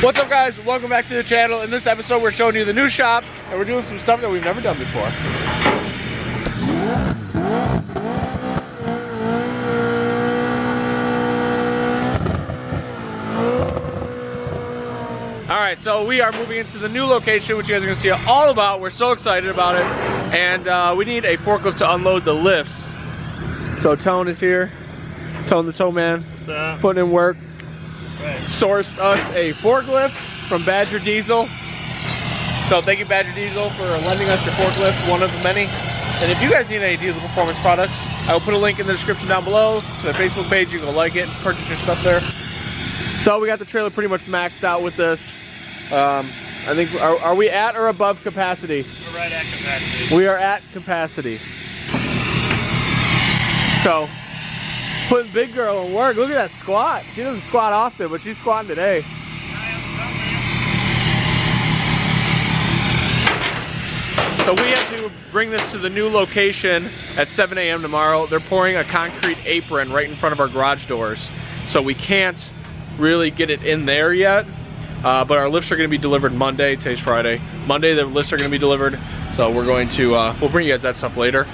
What's up, guys? Welcome back to the channel. In this episode, we're showing you the new shop, and we're doing some stuff that we've never done before. Alright, so we are moving into the new location, which you guys are going to see all about. We're so excited about it. And we need a forklift to unload the lifts. So Tone is here. Tone the Toe Man. What's up? Putting in work. Right. Sourced us a forklift from Badger Diesel. So thank you, Badger Diesel, for lending us your forklift, one of the many. And if you guys need any Diesel Performance products, I will put a link in the description down below to the Facebook page. You can go like it and purchase your stuff there. So we got the trailer pretty much maxed out with this. I think, are we at or above capacity? We're right at capacity. We are at capacity. So, putting big girl in work. Look at that squat. She doesn't squat often, but she's squatting today. So we have to bring this to the new location at 7 a.m. tomorrow. They're pouring a concrete apron right in front of our garage doors. So we can't really get it in there yet. But our lifts are going to be delivered Monday. Today's Friday. Monday the lifts are going to be delivered. So we're going to, we'll bring you guys that stuff later.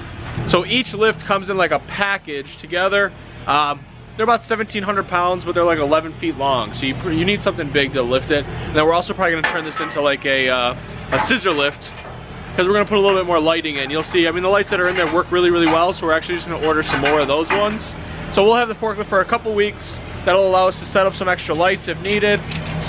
So each lift comes in like a package together. They're about 1,700 pounds, but they're like 11 feet long. So you need something big to lift it. And then we're also probably going to turn this into like a scissor lift, because we're going to put a little bit more lighting in. You'll see, I mean, the lights that are in there work really, really well. So we're actually just going to order some more of those ones. So we'll have the forklift for a couple weeks. That'll allow us to set up some extra lights if needed,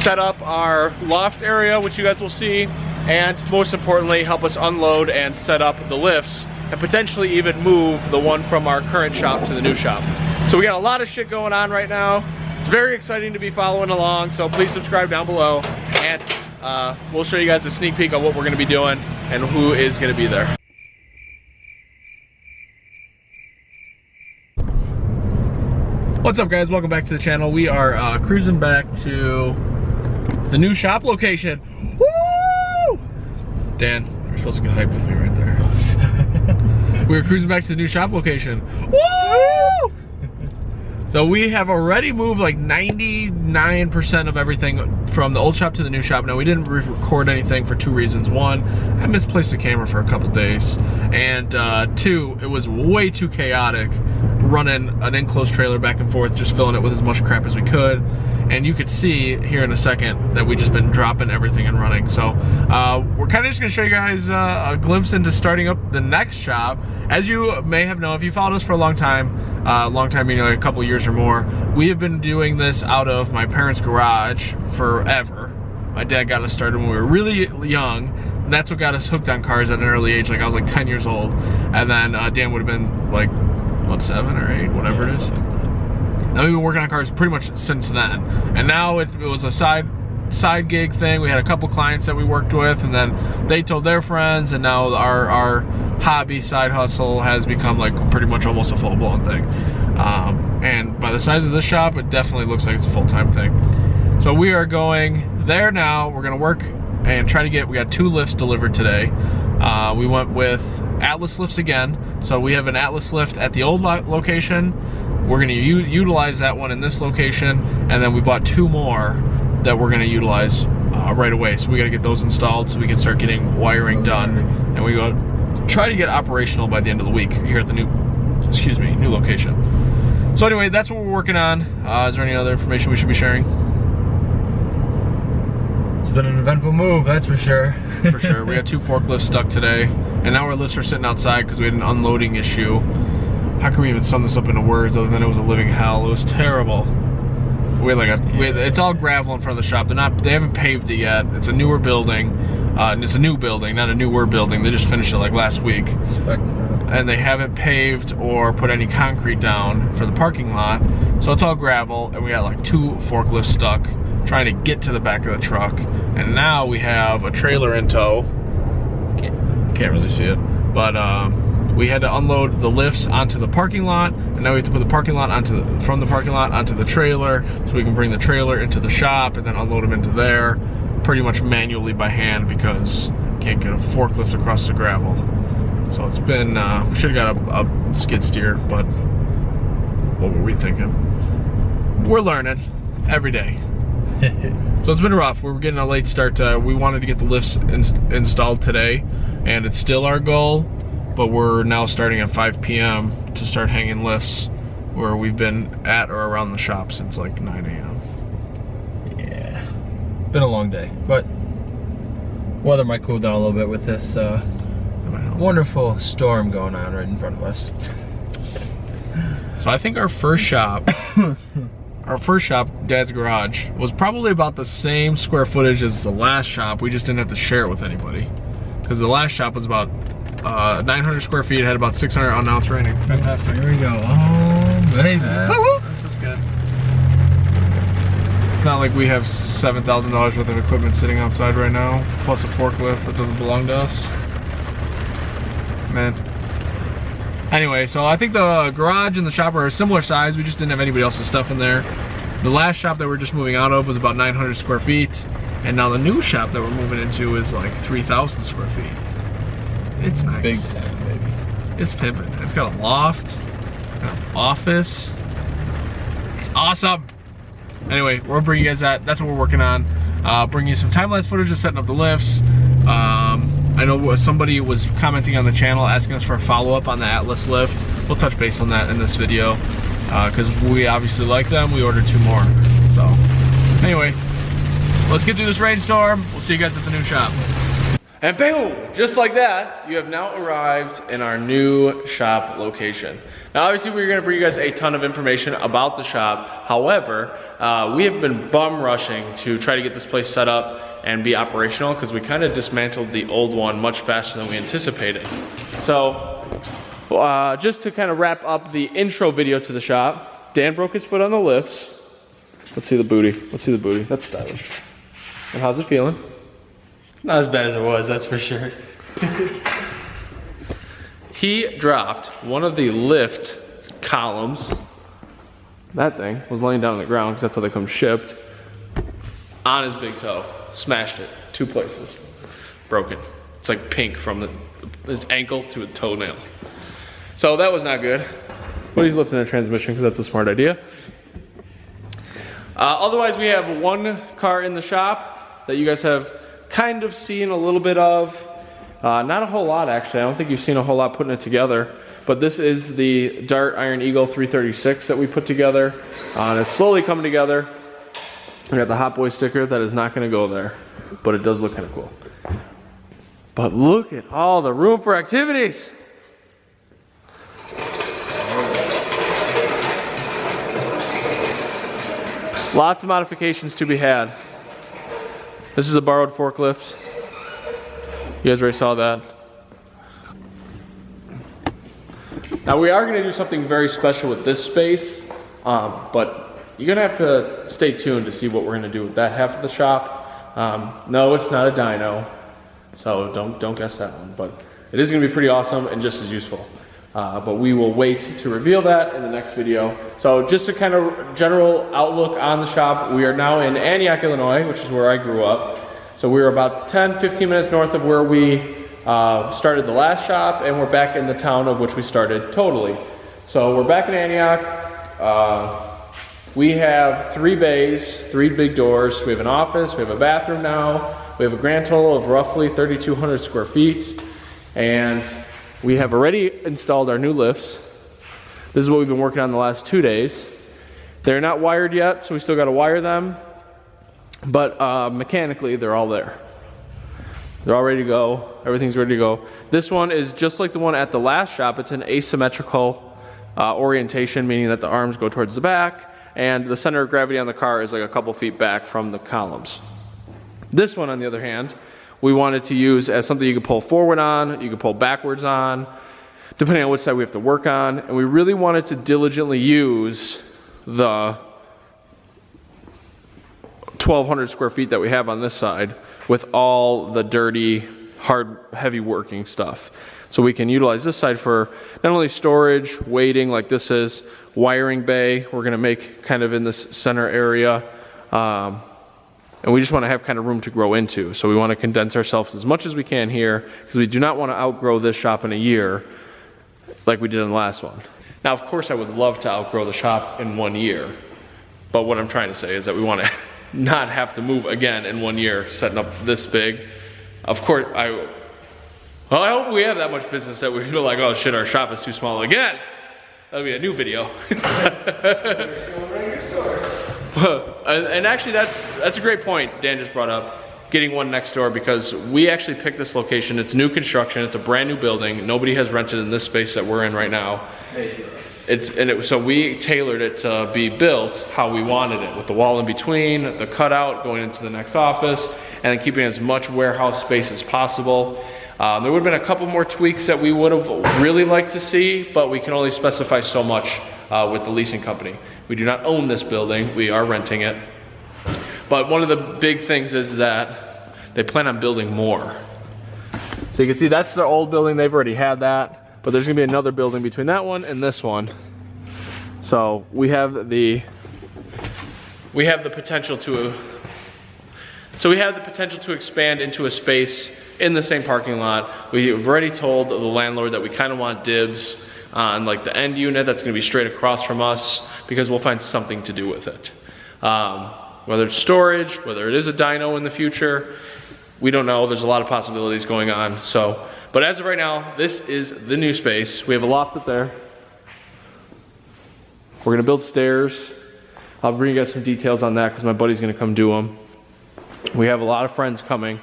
set up our loft area, which you guys will see, and most importantly, help us unload and set up the lifts, and potentially even move the one from our current shop to the new shop. So we got a lot of shit going on right now. It's very exciting to be following along, so please subscribe down below, and we'll show you guys a sneak peek of what we're gonna be doing and who is gonna be there. What's up, guys? Welcome back to the channel. We are cruising back to the new shop location. Woo! Dan, you're supposed to get hyped with me right there. We're cruising back to the new shop location. Woo! So we have already moved like 99% of everything from the old shop to the new shop. Now, we didn't record anything for two reasons. One, I misplaced the camera for a couple days. And two, it was way too chaotic running an enclosed trailer back and forth, just filling it with as much crap as we could. And you could see here in a second that we've just been dropping everything and running. So we're kind of just gonna show you guys a glimpse into starting up the next shop. As you may have known, if you followed us for a long time meaning like a couple years or more, we have been doing this out of my parents' garage forever. My dad got us started when we were really young, and that's what got us hooked on cars at an early age. Like I was like 10 years old, and then Dan would have been like, what, 7 or 8, whatever it is. Now we've been working on cars pretty much since then, and now it was a side gig thing. We had a couple clients that we worked with, and then they told their friends, and now our hobby side hustle has become like pretty much almost a full-blown thing. And by the size of this shop, it definitely looks like it's a full-time thing. So we are going there now. We're gonna work and try to get, we got 2 lifts delivered today. We went with Atlas lifts again. So we have an Atlas lift at the old location. We're gonna utilize that one in this location, and then we bought 2 more that we're gonna utilize right away. So we gotta get those installed so we can start getting wiring done, and we go try to get operational by the end of the week here at the new location. So anyway, that's what we're working on. Is there any other information we should be sharing? It's been an eventful move, that's for sure. For sure. We got 2 forklifts stuck today, and now our lifts are sitting outside because we had an unloading issue. How can we even sum this up into words other than it was a living hell? It was terrible. It's all gravel in front of the shop. They haven't paved it yet. It's a newer building. And it's a new building, not a newer building. They just finished it like last week. And they haven't paved or put any concrete down for the parking lot. So it's all gravel, and we got like 2 forklifts stuck trying to get to the back of the truck. And now we have a trailer in tow. Can't really see it. But we had to unload the lifts onto the parking lot, and now we have to put the parking lot from the parking lot onto the trailer, so we can bring the trailer into the shop and then unload them into there, pretty much manually by hand, because can't get a forklift across the gravel. So it's been, we should have got a skid steer, but what were we thinking? We're learning every day. So it's been rough. We're getting a late start. We wanted to get the lifts installed today, and it's still our goal, but we're now starting at 5 p.m. to start hanging lifts, where we've been at or around the shop since like 9 a.m. Yeah, been a long day, but weather might cool down a little bit with this wonderful storm going on right in front of us. So I think our first shop, Dad's Garage, was probably about the same square footage as the last shop. We just didn't have to share it with anybody, because the last shop was about 900 square feet, had about 600 unannounced rating. Fantastic. Here we go. Oh, baby. This is good. It's not like we have $7,000 worth of equipment sitting outside right now, plus a forklift that doesn't belong to us. Man. Anyway, so I think the garage and the shop are a similar size. We just didn't have anybody else's stuff in there. The last shop that we're just moving out of was about 900 square feet. And now the new shop that we're moving into is like 3,000 square feet. It's nice. Big time, baby. It's pimping. It's got a loft, got an office. It's awesome. Anyway, we'll bring you guys that. That's what we're working on. Bring you some time-lapse footage of setting up the lifts. I know somebody was commenting on the channel asking us for a follow-up on the Atlas lift. We'll touch base on that in this video because we obviously like them. We ordered 2 more. So anyway, let's get through this rainstorm. We'll see you guys at the new shop. And boom, just like that, you have now arrived in our new shop location. Now obviously we're gonna bring you guys a ton of information about the shop. However, we have been bum rushing to try to get this place set up and be operational, because we kind of dismantled the old one much faster than we anticipated. So just to kind of wrap up the intro video to the shop, Dan broke his foot on the lifts. Let's see the booty. Let's see the booty. That's stylish. And how's it feeling? Not as bad as it was, that's for sure. He dropped one of the lift columns. That thing was laying down on the ground because that's how they come shipped. On his big toe. Smashed it. 2 places. Broken. It's like pink from his ankle to a toenail. So that was not good. But he's lifting a transmission because that's a smart idea. Otherwise, we have 1 car in the shop that you guys have kind of seen a little bit of. Not a whole lot, actually. I don't think you've seen a whole lot putting it together. But this is the Dart Iron Eagle 336 that we put together. And it's slowly coming together. We got the Hot Boy sticker that is not going to go there, but it does look kind of cool. But look at all the room for activities. Lots of modifications to be had. This is a borrowed forklift. You guys already saw that. Now we are going to do something very special with this space, but you're gonna have to stay tuned to see what we're gonna do with that half of the shop. No, it's not a dyno, so don't guess that one. But it is gonna be pretty awesome and just as useful. But we will wait to reveal that in the next video. So just a kind of general outlook on the shop. We are now in Antioch, Illinois, which is where I grew up. So we're about 10-15 minutes north of where we started the last shop, and we're back in the town of which we started totally. So we're back in Antioch. We have 3 bays, 3 big doors. We have an office, we have a bathroom now. We have a grand total of roughly 3,200 square feet. And we have already installed our new lifts. This is what we've been working on the last 2 days. They're not wired yet, so we still gotta wire them. But mechanically, they're all there. They're all ready to go. Everything's ready to go. This one is just like the one at the last shop. It's an asymmetrical orientation, meaning that the arms go towards the back, and the center of gravity on the car is like a couple feet back from the columns. This one, on the other hand, we wanted to use as something you could pull forward on, you could pull backwards on, depending on which side we have to work on. And we really wanted to diligently use the 1,200 square feet that we have on this side with all the dirty, hard, heavy working stuff. So we can utilize this side for not only storage, waiting like this is, wiring bay we're gonna make kind of in this center area. And we just wanna have kind of room to grow into. So we wanna condense ourselves as much as we can here, because we do not wanna outgrow this shop in a year like we did in the last one. Now, of course, I would love to outgrow the shop in 1 year. But what I'm trying to say is that we wanna not have to move again in 1 year, setting up this big. Of course, I hope we have that much business that we feel like, oh shit, our shop is too small again. That'll be a new video. And actually, that's a great point Dan just brought up, getting one next door, because we actually picked this location. It's new construction. It's a brand new building. Nobody has rented in this space that we're in right now. So we tailored it to be built how we wanted it, with the wall in between, the cutout going into the next office, and then keeping as much warehouse space as possible. There would have been a couple more tweaks that we would have really liked to see, but we can only specify so much with the leasing company. We do not own this building, we are renting it. But one of the big things is that they plan on building more. So you can see that's the old building, they've already had that, but there's gonna be another building between that one and this one. So we have the potential to expand into a space in the same parking lot. We've already told the landlord that we kind of want dibs on like the end unit that's gonna be straight across from us, because we'll find something to do with it. Whether it's storage, whether it is a dyno in the future, we don't know. There's a lot of possibilities going on. So, but as of right now, this is the new space. We have a loft up there. We're gonna build stairs. I'll bring you guys some details on that because my buddy's gonna come do them. We have a lot of friends coming.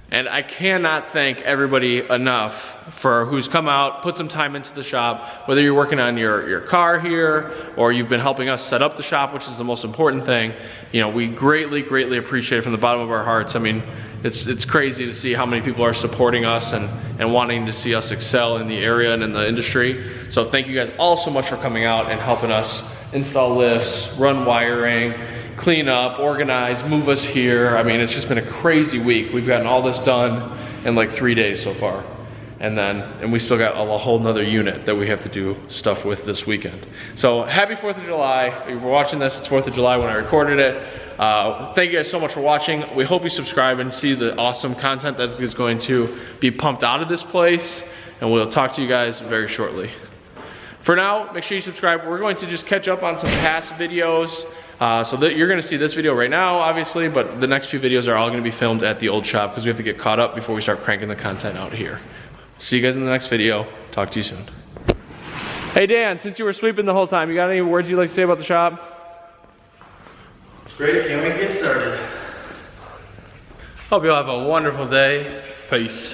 And I cannot thank everybody enough for who's come out, put some time into the shop, whether you're working on your car here, or you've been helping us set up the shop, which is the most important thing. You know, we greatly, greatly appreciate it from the bottom of our hearts. I mean, it's crazy to see how many people are supporting us and wanting to see us excel in the area and in the industry. So thank you guys all so much for coming out and helping us install lifts, run wiring, clean up, organize, move us here. I mean, it's just been a crazy week. We've gotten all this done in like 3 days so far. And we still got a whole nother unit that we have to do stuff with this weekend. So happy 4th of July. If you're watching this, it's 4th of July when I recorded it. Thank you guys so much for watching. We hope you subscribe and see the awesome content that is going to be pumped out of this place. And we'll talk to you guys very shortly. For now, make sure you subscribe. We're going to just catch up on some past videos. So that you're gonna see this video right now, obviously, but the next few videos are all gonna be filmed at the old shop because we have to get caught up before we start cranking the content out here. See you guys in the next video. Talk to you soon. Hey Dan, since you were sweeping the whole time, you got any words you'd like to say about the shop? It's great, can't wait to get started. Hope you all have a wonderful day. Peace.